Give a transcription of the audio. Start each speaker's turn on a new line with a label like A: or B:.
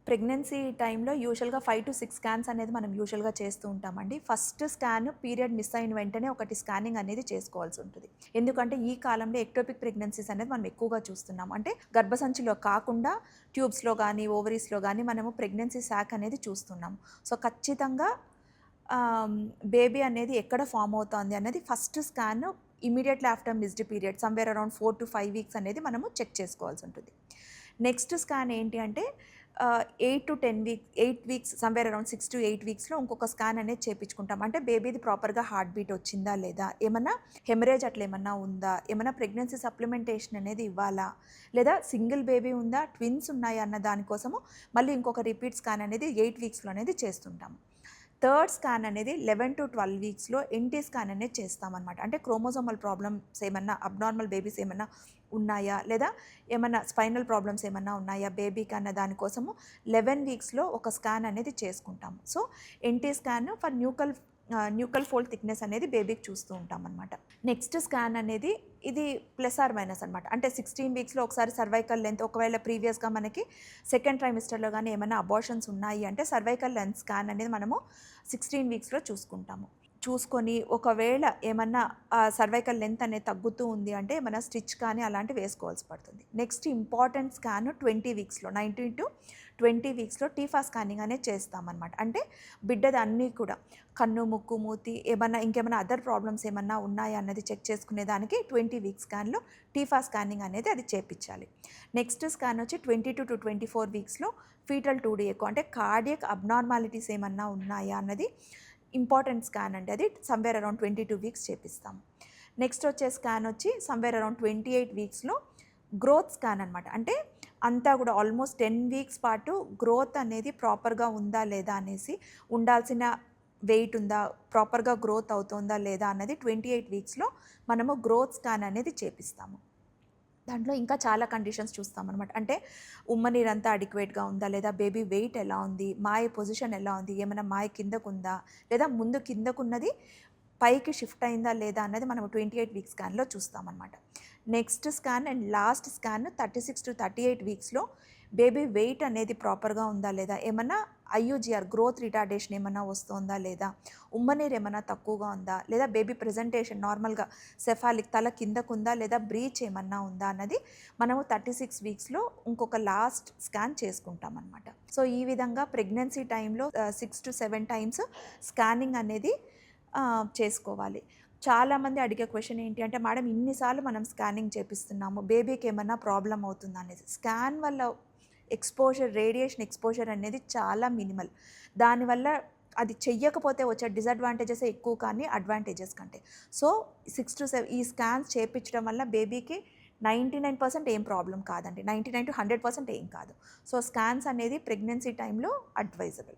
A: Pregnancy టైంలో యూజువల్‌గా 5-6 scans అనేది మనం యూజువల్‌గా చేస్తూ ఉంటామండి. ఫస్ట్ స్కాన్ పీరియడ్ మిస్ అయిన వెంటనే ఒకటి స్కానింగ్ అనేది చేసుకోవాల్సి ఉంటుంది. ఎందుకంటే ఈ కాలంలో ఎక్టోపిక్ ప్రెగ్నెన్సీస్ అనేది మనం ఎక్కువగా చూస్తున్నాం. అంటే గర్భసంచిలో కాకుండా ట్యూబ్స్‌లో గానీ, ఓవరీస్‌లో గానీ మనము ప్రెగ్నెన్సీ సాక్ అనేది చూస్తున్నాం. సో, ఖచ్చితంగా బేబీ అనేది ఎక్కడ ఫార్మ్ అవుతోంది అనేది first scan immediately after missed period somewhere around 4-5 weeks అనేది మనము చెక్ చేసుకోవాల్సి ఉంటుంది. నెక్స్ట్ స్కాన్ ఏంటి అంటే 8-10 వీక్స్ 8 వీక్స్ సమ్‌వేర్ అరౌండ్ 6-8 వీక్స్‌లో ఇంకొక స్కాన్ అనేది చేపించుకుంటాం. అంటే బేబీది ప్రాపర్‌గా హార్ట్ బీట్ వచ్చిందా లేదా? ఏమన్నా హెమరేజ్ అట్లా ఏమన్నా ఉందా? ఏమన్నా ప్రెగ్నెన్సీ సప్లిమెంటేషన్ అనేది ఇవ్వాలా? లేదా సింగిల్ బేబీ ఉందా? ట్విన్స్ ఉన్నాయా? అన్న దానికోసము మళ్ళీ ఇంకొక రిపీట్ స్కాన్ అనేది 8 వీక్స్‌లో అనేది చేస్తుంటాము. థర్డ్ స్కాన్ అనేది 11-12 వీక్స్‌లో ఎన్‌టీ స్కాన్ అనేది చేస్తామన్నమాట. అంటే క్రోమోజోమల్ ప్రాబ్లమ్స్ ఏమన్నా అబ్నార్మల్ బేబీస్ ఏమన్నా ఉన్నాయా? లేదా ఏమన్నా స్పైనల్ ప్రాబ్లమ్స్ ఏమన్నా ఉన్నాయా బేబీకి అన్న దానికోసము 11 వీక్స్‌లో ఒక స్కాన్ అనేది చేసుకుంటాము. So, NT scan for nuchal fold thickness అనేది బేబీకి చూస్తూ ఉంటామన్నమాట. నెక్స్ట్ స్కాన్ అనేది ఇది ప్లస్ ఆర్ మైనస్ అనమాట. అంటే 16 వీక్స్‌లో ఒకసారి సర్వైకల్ లెంత్ ఒకవేళ ప్రీవియస్‌గా మనకి సెకండ్ ట్రైమిస్టర్‌లో గానీ ఏమైనా అబార్షన్స్ ఉన్నాయి అంటే సర్వైకల్ లెంత్ స్కాన్ అనేది మనము 16 వీక్స్‌లో చూసుకుంటాము. చూసుకొని ఒకవేళ ఏమన్నా సర్వైకల్ లెంత్ అనేది తగ్గుతూ ఉంది అంటే ఏమన్నా స్టిచ్ కానీ అలాంటివి వేసుకోవాల్సి పడుతుంది. నెక్స్ట్ ఇంపార్టెంట్ స్కాన్ 20 వీక్స్‌లో 19-20 వీక్స్‌లో టీఫా స్కానింగ్ అనేది చేస్తామన్నమాట. అంటే బిడ్డది అన్నీ కూడా కన్ను, ముక్కు, మూతి ఏమన్నా ఇంకేమైనా అదర్ ప్రాబ్లమ్స్ ఏమన్నా ఉన్నాయా అన్నది చెక్ చేసుకునేదానికి 20 వీక్ స్కాన్‌లో టీఫా స్కానింగ్ అనేది అది చేపించాలి. నెక్స్ట్ స్కాన్ వచ్చి 22-24 వీక్స్‌లో ఫీటల్ 2D ఎకో అంటే కార్డియక్ అబ్నార్మాలిటీస్ ఏమన్నా ఉన్నాయా అన్నది ఇంపార్టెంట్ స్కాన్ అండి. అది సమ్‌వేర్ అరౌండ్ 22 వీక్స్ చేపిస్తాము. నెక్స్ట్ వచ్చే స్కాన్ వచ్చి సమ్‌వేర్ అరౌండ్ 28 వీక్స్‌లో గ్రోత్ స్కాన్ అనమాట. అంటే అంతా కూడా ఆల్మోస్ట్ 10 వీక్స్ పాటు గ్రోత్ అనేది ప్రాపర్‌గా ఉందా లేదా అనేసి ఉండాల్సిన వెయిట్ ఉందా, ప్రాపర్‌గా గ్రోత్ అవుతుందా లేదా అన్నది 28 వీక్స్‌లో మనము గ్రోత్ స్కాన్ అనేది చేపిస్తాము. దాంట్లో ఇంకా చాలా కండిషన్స్ చూస్తామన్నమాట. అంటే ఉమ్మనీరంతా అడిక్వేట్‌గా ఉందా? లేదా బేబీ వెయిట్ ఎలా ఉంది? మాయ పొజిషన్ ఎలా ఉంది? ఏమైనా మాయ కిందకుందా? లేదా ముందు కిందకున్నది పైకి షిఫ్ట్ అయిందా లేదా అన్నది మనం 28 వీక్ స్కాన్‌లో చూస్తామన్నమాట. Next scan and last scan 36-38 వీక్స్‌లో బేబీ వెయిట్ అనేది ప్రాపర్‌గా ఉందా లేదా? ఏమన్నా ఐయూజీఆర్ గ్రోత్ రిటార్డేషన్ ఏమన్నా వస్తుందా లేదా? ఉమ్మనీరు ఏమన్నా తక్కువగా ఉందా? లేదా బేబీ ప్రెజెంటేషన్ నార్మల్‌గా సెఫాలిక్ తల కిందకుందా? లేదా బ్రీచ్ ఏమన్నా ఉందా? అన్నది మనము 36 వీక్స్‌లో ఇంకొక లాస్ట్ స్కాన్ చేసుకుంటామన్నమాట. సో, ఈ విధంగా ప్రెగ్నెన్సీ టైంలో 6-7 టైమ్స్ స్కానింగ్ అనేది చేసుకోవాలి. చాలామంది అడిగే క్వెషన్ ఏంటి అంటే, మేడం ఇన్ని సార్లు మనం స్కానింగ్ చేపిస్తున్నాము. బేబీకి ఏమన్నా ప్రాబ్లమ్ అవుతుందా అనేసి. స్కాన్ వల్ల ఎక్స్‌పోజర్ రేడియేషన్ ఎక్స్‌పోజర్ అనేది చాలా మినిమల్. దానివల్ల అది చెయ్యకపోతే వచ్చే డిసడ్వాంటేజెస్ ఎక్కువ కానీ అడ్వాంటేజెస్ కంటే. సో, 6-7 ఈ స్కాన్స్ చేపించడం వల్ల బేబీకి 99% ఏం ప్రాబ్లమ్ కాదండి. 99-100% ఏం కాదు. సో, స్కాన్స్ అనేది ప్రెగ్నెన్సీ టైంలో అడ్వైజబుల్.